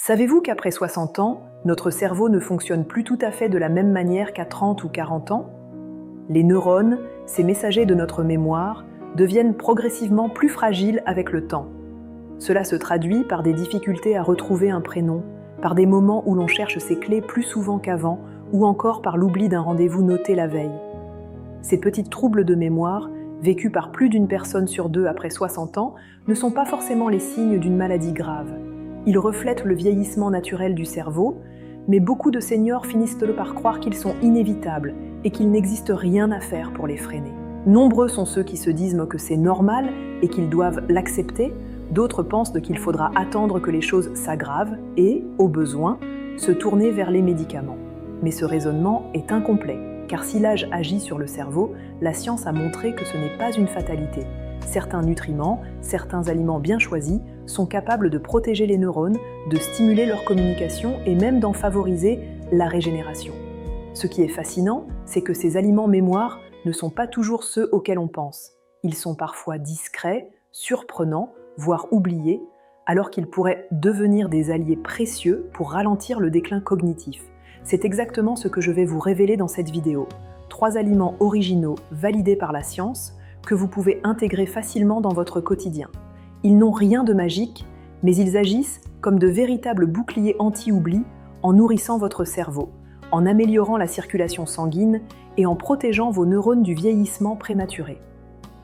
Savez-vous qu'après 60 ans, notre cerveau ne fonctionne plus tout à fait de la même manière qu'à 30 ou 40 ans? Les neurones, ces messagers de notre mémoire, deviennent progressivement plus fragiles avec le temps. Cela se traduit par des difficultés à retrouver un prénom, par des moments où l'on cherche ses clés plus souvent qu'avant, ou encore par l'oubli d'un rendez-vous noté la veille. Ces petits troubles de mémoire, vécus par plus d'une personne sur deux après 60 ans, ne sont pas forcément les signes d'une maladie grave. Ils reflètent le vieillissement naturel du cerveau, mais beaucoup de seniors finissent par croire qu'ils sont inévitables et qu'il n'existe rien à faire pour les freiner. Nombreux sont ceux qui se disent que c'est normal et qu'ils doivent l'accepter, d'autres pensent qu'il faudra attendre que les choses s'aggravent et, au besoin, se tourner vers les médicaments. Mais ce raisonnement est incomplet, car si l'âge agit sur le cerveau, la science a montré que ce n'est pas une fatalité. Certains nutriments, certains aliments bien choisis sont capables de protéger les neurones, de stimuler leur communication et même d'en favoriser la régénération. Ce qui est fascinant, c'est que ces aliments mémoire ne sont pas toujours ceux auxquels on pense. Ils sont parfois discrets, surprenants, voire oubliés, alors qu'ils pourraient devenir des alliés précieux pour ralentir le déclin cognitif. C'est exactement ce que je vais vous révéler dans cette vidéo. 3 aliments originaux validés par la science que vous pouvez intégrer facilement dans votre quotidien. Ils n'ont rien de magique, mais ils agissent comme de véritables boucliers anti-oubli en nourrissant votre cerveau, en améliorant la circulation sanguine et en protégeant vos neurones du vieillissement prématuré.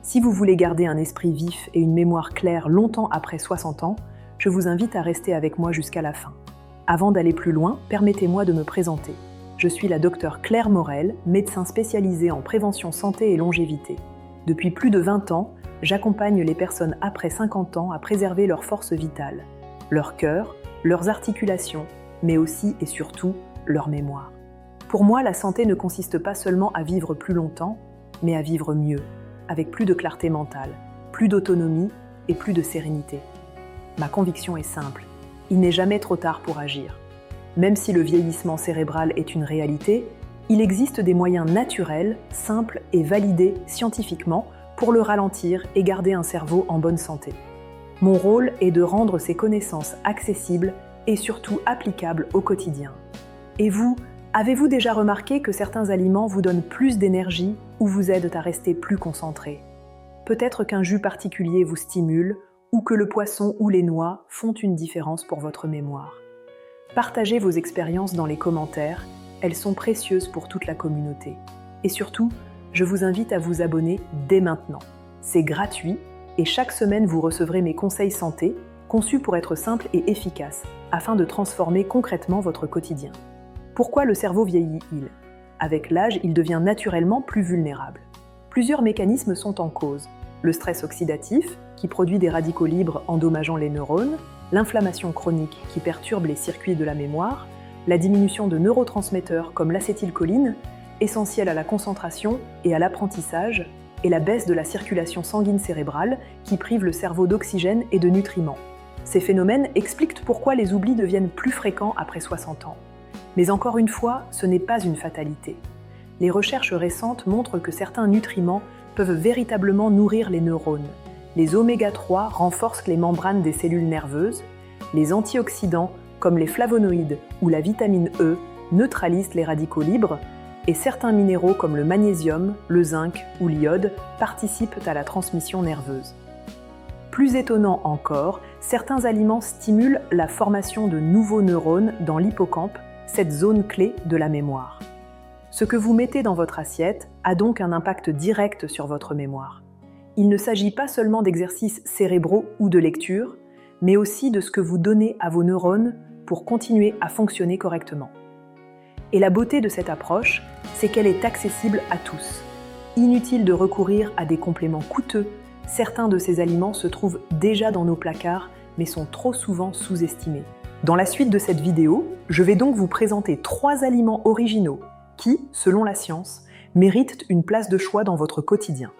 Si vous voulez garder un esprit vif et une mémoire claire longtemps après 60 ans, je vous invite à rester avec moi jusqu'à la fin. Avant d'aller plus loin, permettez-moi de me présenter. Je suis la docteure Claire Morel, médecin spécialisée en prévention santé et longévité. Depuis plus de 20 ans, j'accompagne les personnes après 50 ans à préserver leur force vitale, leur cœur, leurs articulations, mais aussi et surtout leur mémoire. Pour moi, la santé ne consiste pas seulement à vivre plus longtemps, mais à vivre mieux, avec plus de clarté mentale, plus d'autonomie et plus de sérénité. Ma conviction est simple, il n'est jamais trop tard pour agir. Même si le vieillissement cérébral est une réalité, il existe des moyens naturels, simples et validés scientifiquement pour le ralentir et garder un cerveau en bonne santé. Mon rôle est de rendre ces connaissances accessibles et surtout applicables au quotidien. Et vous, avez-vous déjà remarqué que certains aliments vous donnent plus d'énergie ou vous aident à rester plus concentré? Peut-être qu'un jus particulier vous stimule ou que le poisson ou les noix font une différence pour votre mémoire. Partagez vos expériences dans les commentaires, elles sont précieuses pour toute la communauté. Et surtout, je vous invite à vous abonner dès maintenant. C'est gratuit et chaque semaine vous recevrez mes conseils santé, conçus pour être simples et efficaces, afin de transformer concrètement votre quotidien. Pourquoi le cerveau vieillit-il? Avec l'âge, il devient naturellement plus vulnérable. Plusieurs mécanismes sont en cause. Le stress oxydatif, qui produit des radicaux libres endommageant les neurones, l'inflammation chronique qui perturbe les circuits de la mémoire, la diminution de neurotransmetteurs comme l'acétylcholine, essentielle à la concentration et à l'apprentissage, et la baisse de la circulation sanguine cérébrale qui prive le cerveau d'oxygène et de nutriments. Ces phénomènes expliquent pourquoi les oublis deviennent plus fréquents après 60 ans. Mais encore une fois, ce n'est pas une fatalité. Les recherches récentes montrent que certains nutriments peuvent véritablement nourrir les neurones. Les oméga-3 renforcent les membranes des cellules nerveuses, les antioxydants, comme les flavonoïdes ou la vitamine E, neutralisent les radicaux libres, et certains minéraux comme le magnésium, le zinc ou l'iode participent à la transmission nerveuse. Plus étonnant encore, certains aliments stimulent la formation de nouveaux neurones dans l'hippocampe, cette zone clé de la mémoire. Ce que vous mettez dans votre assiette a donc un impact direct sur votre mémoire. Il ne s'agit pas seulement d'exercices cérébraux ou de lecture, mais aussi de ce que vous donnez à vos neurones pour continuer à fonctionner correctement. Et la beauté de cette approche, c'est qu'elle est accessible à tous. Inutile de recourir à des compléments coûteux, certains de ces aliments se trouvent déjà dans nos placards, mais sont trop souvent sous-estimés. Dans la suite de cette vidéo, je vais donc vous présenter 3 aliments originaux qui, selon la science, méritent une place de choix dans votre quotidien.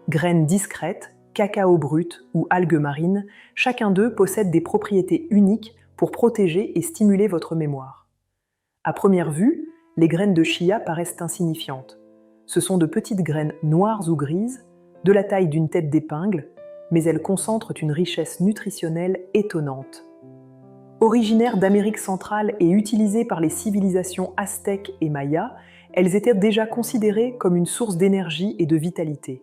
Graines discrètes, cacao brut ou algues marines, chacun d'eux possède des propriétés uniques pour protéger et stimuler votre mémoire. À première vue, les graines de chia paraissent insignifiantes. Ce sont de petites graines noires ou grises, de la taille d'une tête d'épingle, mais elles concentrent une richesse nutritionnelle étonnante. Originaires d'Amérique centrale et utilisées par les civilisations aztèques et mayas, elles étaient déjà considérées comme une source d'énergie et de vitalité.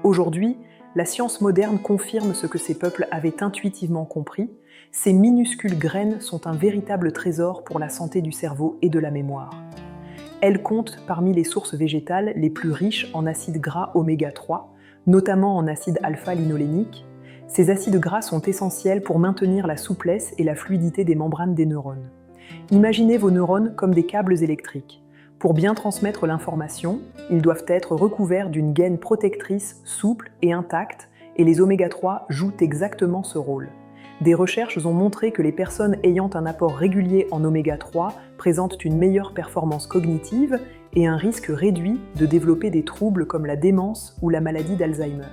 Aujourd'hui, la science moderne confirme ce que ces peuples avaient intuitivement compris. Ces minuscules graines sont un véritable trésor pour la santé du cerveau et de la mémoire. Elles comptent parmi les sources végétales les plus riches en acides gras oméga 3, notamment en acide alpha-linolénique. Ces acides gras sont essentiels pour maintenir la souplesse et la fluidité des membranes des neurones. Imaginez vos neurones comme des câbles électriques. Pour bien transmettre l'information, ils doivent être recouverts d'une gaine protectrice souple et intacte, et les oméga 3 jouent exactement ce rôle. Des recherches ont montré que les personnes ayant un apport régulier en oméga 3 présentent une meilleure performance cognitive et un risque réduit de développer des troubles comme la démence ou la maladie d'Alzheimer.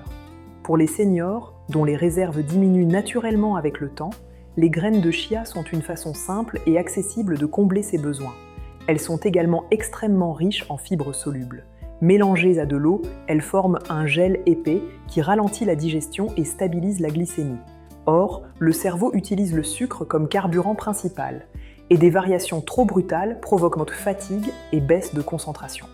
Pour les seniors, dont les réserves diminuent naturellement avec le temps, les graines de chia sont une façon simple et accessible de combler ces besoins. Elles sont également extrêmement riches en fibres solubles. Mélangées à de l'eau, elles forment un gel épais qui ralentit la digestion et stabilise la glycémie. Or, le cerveau utilise le sucre comme carburant principal, et des variations trop brutales provoquent notre fatigue et baisse de concentration.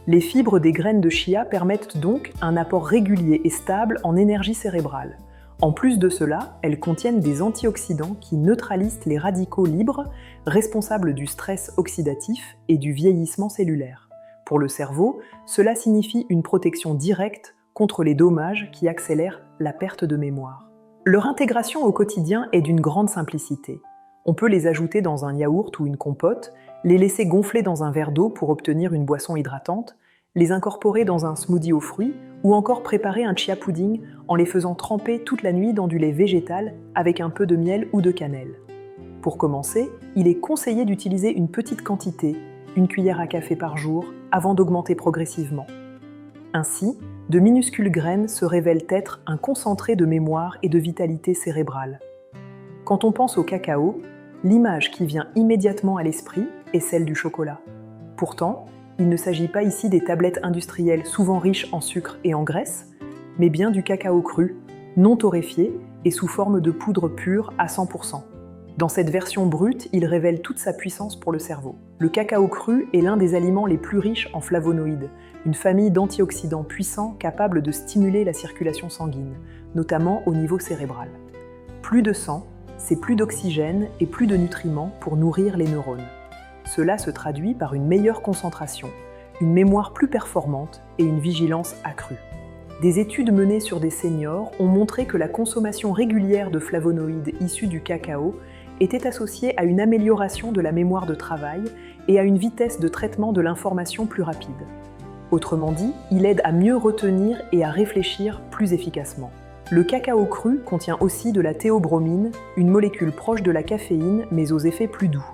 Les fibres des graines de chia permettent donc un apport régulier et stable en énergie cérébrale. En plus de cela, elles contiennent des antioxydants qui neutralisent les radicaux libres, responsables du stress oxydatif et du vieillissement cellulaire. Pour le cerveau, cela signifie une protection directe contre les dommages qui accélèrent la perte de mémoire. Leur intégration au quotidien est d'une grande simplicité. On peut les ajouter dans un yaourt ou une compote, les laisser gonfler dans un verre d'eau pour obtenir une boisson hydratante, les incorporer dans un smoothie aux fruits ou encore préparer un chia pudding en les faisant tremper toute la nuit dans du lait végétal avec un peu de miel ou de cannelle. Pour commencer, il est conseillé d'utiliser une petite quantité, une cuillère à café par jour, avant d'augmenter progressivement. Ainsi, de minuscules graines se révèlent être un concentré de mémoire et de vitalité cérébrale. Quand on pense au cacao, l'image qui vient immédiatement à l'esprit est celle du chocolat. Pourtant, il ne s'agit pas ici des tablettes industrielles souvent riches en sucre et en graisse, mais bien du cacao cru, non torréfié et sous forme de poudre pure à 100%. Dans cette version brute, il révèle toute sa puissance pour le cerveau. Le cacao cru est l'un des aliments les plus riches en flavonoïdes, une famille d'antioxydants puissants capables de stimuler la circulation sanguine, notamment au niveau cérébral. Plus de sang, c'est plus d'oxygène et plus de nutriments pour nourrir les neurones. Cela se traduit par une meilleure concentration, une mémoire plus performante et une vigilance accrue. Des études menées sur des seniors ont montré que la consommation régulière de flavonoïdes issus du cacao était associée à une amélioration de la mémoire de travail et à une vitesse de traitement de l'information plus rapide. Autrement dit, il aide à mieux retenir et à réfléchir plus efficacement. Le cacao cru contient aussi de la théobromine, une molécule proche de la caféine mais aux effets plus doux.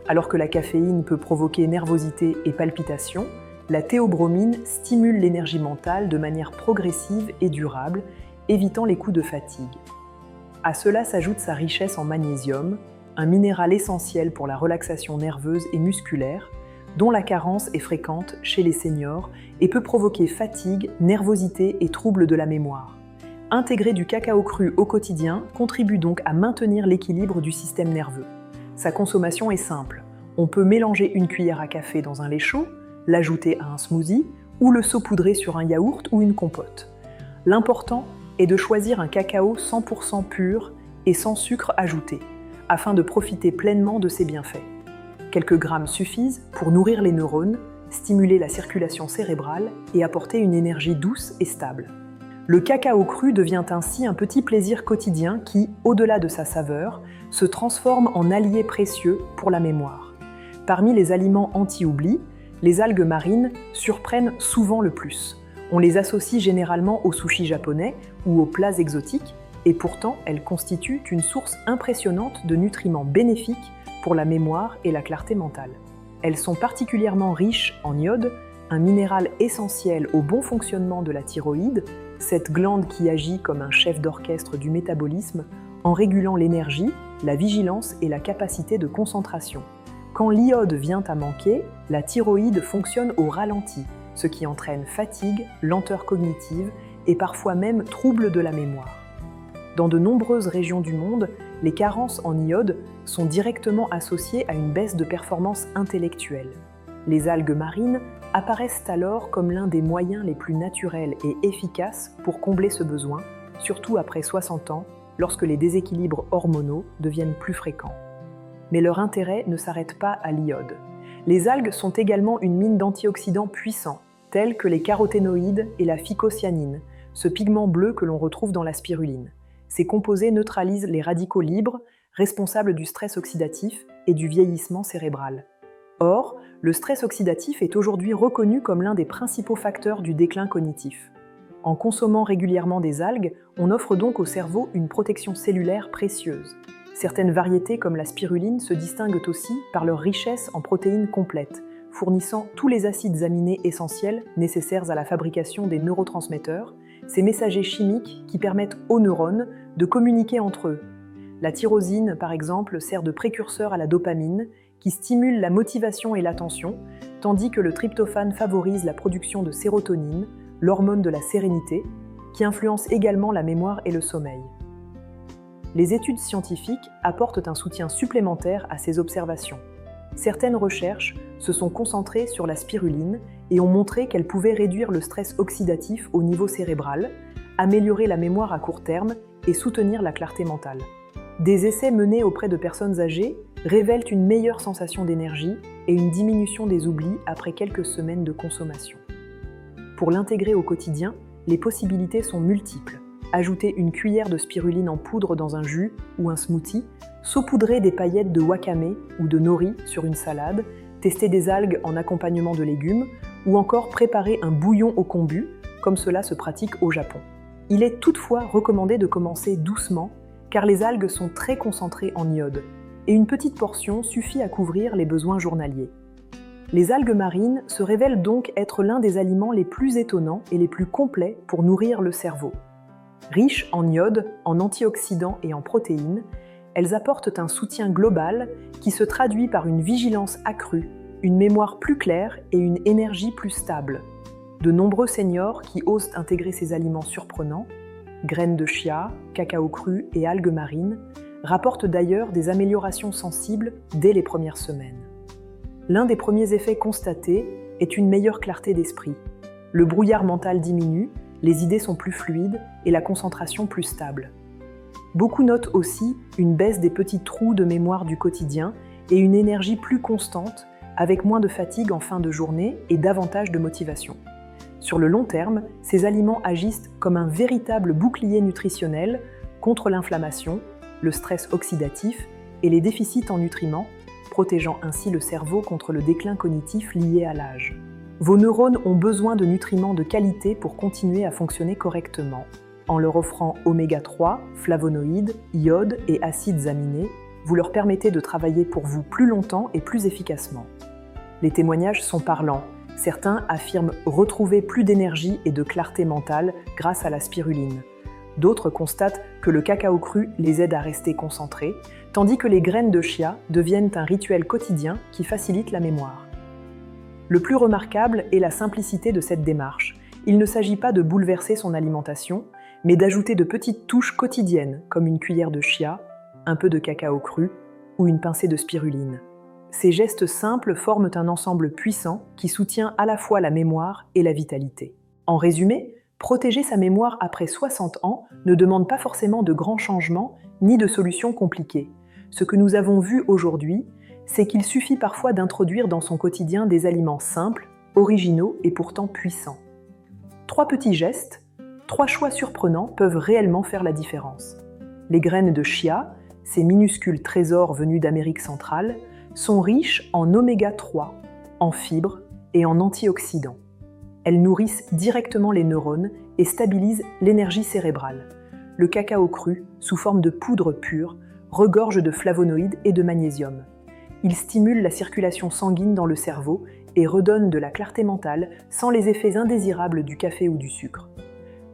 Alors que la caféine peut provoquer nervosité et palpitations, la théobromine stimule l'énergie mentale de manière progressive et durable, évitant les coups de fatigue. À cela s'ajoute sa richesse en magnésium, un minéral essentiel pour la relaxation nerveuse et musculaire, dont la carence est fréquente chez les seniors et peut provoquer fatigue, nervosité et troubles de la mémoire. Intégrer du cacao cru au quotidien contribue donc à maintenir l'équilibre du système nerveux. Sa consommation est simple. On peut mélanger une cuillère à café dans un lait chaud, l'ajouter à un smoothie ou le saupoudrer sur un yaourt ou une compote. L'important est de choisir un cacao 100% pur et sans sucre ajouté, afin de profiter pleinement de ses bienfaits. Quelques grammes suffisent pour nourrir les neurones, stimuler la circulation cérébrale et apporter une énergie douce et stable. Le cacao cru devient ainsi un petit plaisir quotidien qui, au-delà de sa saveur, se transforme en allié précieux pour la mémoire. Parmi les aliments anti-oubli, les algues marines surprennent souvent le plus. On les associe généralement aux sushis japonais ou aux plats exotiques, et pourtant elles constituent une source impressionnante de nutriments bénéfiques pour la mémoire et la clarté mentale. Elles sont particulièrement riches en iode, un minéral essentiel au bon fonctionnement de la thyroïde, cette glande qui agit comme un chef d'orchestre du métabolisme en régulant l'énergie, la vigilance et la capacité de concentration. Quand l'iode vient à manquer, la thyroïde fonctionne au ralenti, ce qui entraîne fatigue, lenteur cognitive et parfois même troubles de la mémoire. Dans de nombreuses régions du monde, Les carences en iode sont directement associées à une baisse de performance intellectuelle. Les algues marines apparaissent alors comme l'un des moyens les plus naturels et efficaces pour combler ce besoin, surtout après 60 ans, lorsque les déséquilibres hormonaux deviennent plus fréquents. Mais leur intérêt ne s'arrête pas à l'iode. Les algues sont également une mine d'antioxydants puissants, tels que les caroténoïdes et la phycocyanine, ce pigment bleu que l'on retrouve dans la spiruline. Ces composés neutralisent les radicaux libres, responsables du stress oxydatif et du vieillissement cérébral. Or, le stress oxydatif est aujourd'hui reconnu comme l'un des principaux facteurs du déclin cognitif. En consommant régulièrement des algues, on offre donc au cerveau une protection cellulaire précieuse. Certaines variétés comme la spiruline se distinguent aussi par leur richesse en protéines complètes, fournissant tous les acides aminés essentiels nécessaires à la fabrication des neurotransmetteurs, ces messagers chimiques qui permettent aux neurones de communiquer entre eux. La tyrosine, par exemple, sert de précurseur à la dopamine, qui stimule la motivation et l'attention, tandis que le tryptophane favorise la production de sérotonine, l'hormone de la sérénité, qui influence également la mémoire et le sommeil. Les études scientifiques apportent un soutien supplémentaire à ces observations. Certaines recherches se sont concentrées sur la spiruline et ont montré qu'elle pouvait réduire le stress oxydatif au niveau cérébral, améliorer la mémoire à court terme et soutenir la clarté mentale. Des essais menés auprès de personnes âgées révèlent une meilleure sensation d'énergie et une diminution des oublis après quelques semaines de consommation. Pour l'intégrer au quotidien, les possibilités sont multiples. Ajouter une cuillère de spiruline en poudre dans un jus ou un smoothie, saupoudrer des paillettes de wakame ou de nori sur une salade, tester des algues en accompagnement de légumes ou encore préparer un bouillon au kombu, comme cela se pratique au Japon. Il est toutefois recommandé de commencer doucement car les algues sont très concentrées en iode et une petite portion suffit à couvrir les besoins journaliers. Les algues marines se révèlent donc être l'un des aliments les plus étonnants et les plus complets pour nourrir le cerveau. Riches en iode, en antioxydants et en protéines, elles apportent un soutien global qui se traduit par une vigilance accrue, une mémoire plus claire et une énergie plus stable. De nombreux seniors qui osent intégrer ces aliments surprenants, graines de chia, cacao cru et algues marines, rapportent d'ailleurs des améliorations sensibles dès les premières semaines. L'un des premiers effets constatés est une meilleure clarté d'esprit. Le brouillard mental diminue, les idées sont plus fluides et la concentration plus stable. Beaucoup notent aussi une baisse des petits trous de mémoire du quotidien et une énergie plus constante, avec moins de fatigue en fin de journée et davantage de motivation. Sur le long terme, ces aliments agissent comme un véritable bouclier nutritionnel contre l'inflammation, le stress oxydatif et les déficits en nutriments, protégeant ainsi le cerveau contre le déclin cognitif lié à l'âge. Vos neurones ont besoin de nutriments de qualité pour continuer à fonctionner correctement. En leur offrant oméga 3, flavonoïdes, iode et acides aminés, vous leur permettez de travailler pour vous plus longtemps et plus efficacement. Les témoignages sont parlants. Certains affirment retrouver plus d'énergie et de clarté mentale grâce à la spiruline. D'autres constatent que le cacao cru les aide à rester concentrés, tandis que les graines de chia deviennent un rituel quotidien qui facilite la mémoire. Le plus remarquable est la simplicité de cette démarche. Il ne s'agit pas de bouleverser son alimentation, mais d'ajouter de petites touches quotidiennes, comme une cuillère de chia, un peu de cacao cru ou une pincée de spiruline. Ces gestes simples forment un ensemble puissant qui soutient à la fois la mémoire et la vitalité. En résumé, protéger sa mémoire après 60 ans ne demande pas forcément de grands changements ni de solutions compliquées. Ce que nous avons vu aujourd'hui, c'est qu'il suffit parfois d'introduire dans son quotidien des aliments simples, originaux et pourtant puissants. 3 petits gestes, 3 choix surprenants peuvent réellement faire la différence. Les graines de chia, ces minuscules trésors venus d'Amérique centrale, sont riches en oméga 3, en fibres et en antioxydants. Elles nourrissent directement les neurones et stabilisent l'énergie cérébrale. Le cacao cru, sous forme de poudre pure, regorge de flavonoïdes et de magnésium. Il stimule la circulation sanguine dans le cerveau et redonne de la clarté mentale sans les effets indésirables du café ou du sucre.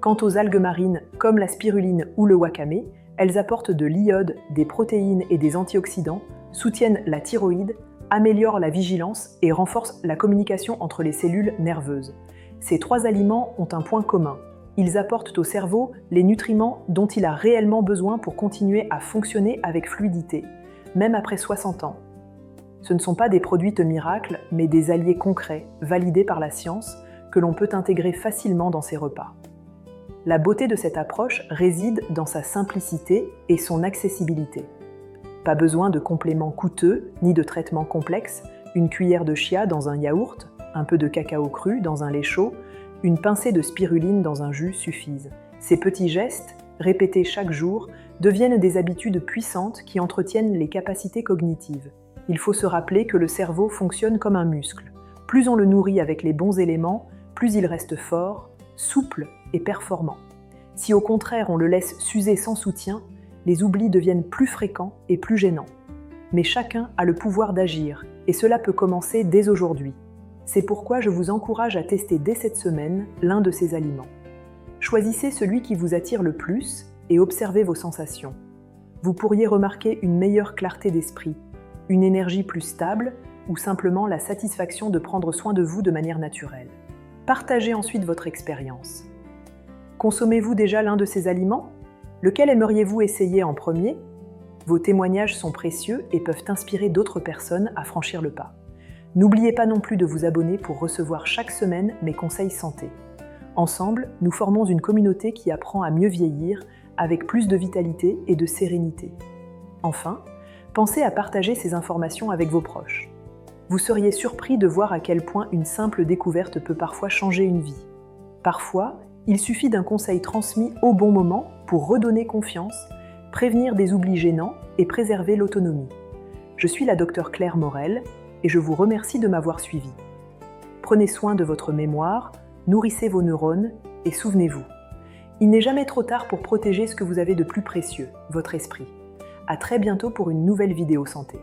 Quant aux algues marines comme la spiruline ou le wakame, elles apportent de l'iode, des protéines et des antioxydants, soutiennent la thyroïde, améliorent la vigilance et renforcent la communication entre les cellules nerveuses. Ces 3 aliments ont un point commun. ils apportent au cerveau les nutriments dont il a réellement besoin pour continuer à fonctionner avec fluidité, même après 60 ans. Ce ne sont pas des produits miracles, mais des alliés concrets, validés par la science, que l'on peut intégrer facilement dans ses repas. La beauté de cette approche réside dans sa simplicité et son accessibilité. Pas besoin de compléments coûteux ni de traitements complexes, une cuillère de chia dans un yaourt, un peu de cacao cru dans un lait chaud, une pincée de spiruline dans un jus suffisent. Ces petits gestes, répétés chaque jour, deviennent des habitudes puissantes qui entretiennent les capacités cognitives. Il faut se rappeler que le cerveau fonctionne comme un muscle. Plus on le nourrit avec les bons éléments, plus il reste fort, souple et performant. Si au contraire on le laisse s'user sans soutien, les oublis deviennent plus fréquents et plus gênants. Mais chacun a le pouvoir d'agir, et cela peut commencer dès aujourd'hui. C'est pourquoi je vous encourage à tester dès cette semaine l'un de ces aliments. Choisissez celui qui vous attire le plus et observez vos sensations. Vous pourriez remarquer une meilleure clarté d'esprit, une énergie plus stable ou simplement la satisfaction de prendre soin de vous de manière naturelle. Partagez ensuite votre expérience. Consommez-vous déjà l'un de ces aliments ? Lequel aimeriez-vous essayer en premier ? Vos témoignages sont précieux et peuvent inspirer d'autres personnes à franchir le pas. N'oubliez pas non plus de vous abonner pour recevoir chaque semaine mes conseils santé. Ensemble, nous formons une communauté qui apprend à mieux vieillir avec plus de vitalité et de sérénité. Enfin, pensez à partager ces informations avec vos proches. Vous seriez surpris de voir à quel point une simple découverte peut parfois changer une vie. Parfois, il suffit d'un conseil transmis au bon moment pour redonner confiance, prévenir des oublis gênants et préserver l'autonomie. Je suis la Dr Claire Morel et je vous remercie de m'avoir suivi. Prenez soin de votre mémoire, nourrissez vos neurones et souvenez-vous, il n'est jamais trop tard pour protéger ce que vous avez de plus précieux, votre esprit. À très bientôt pour une nouvelle vidéo santé.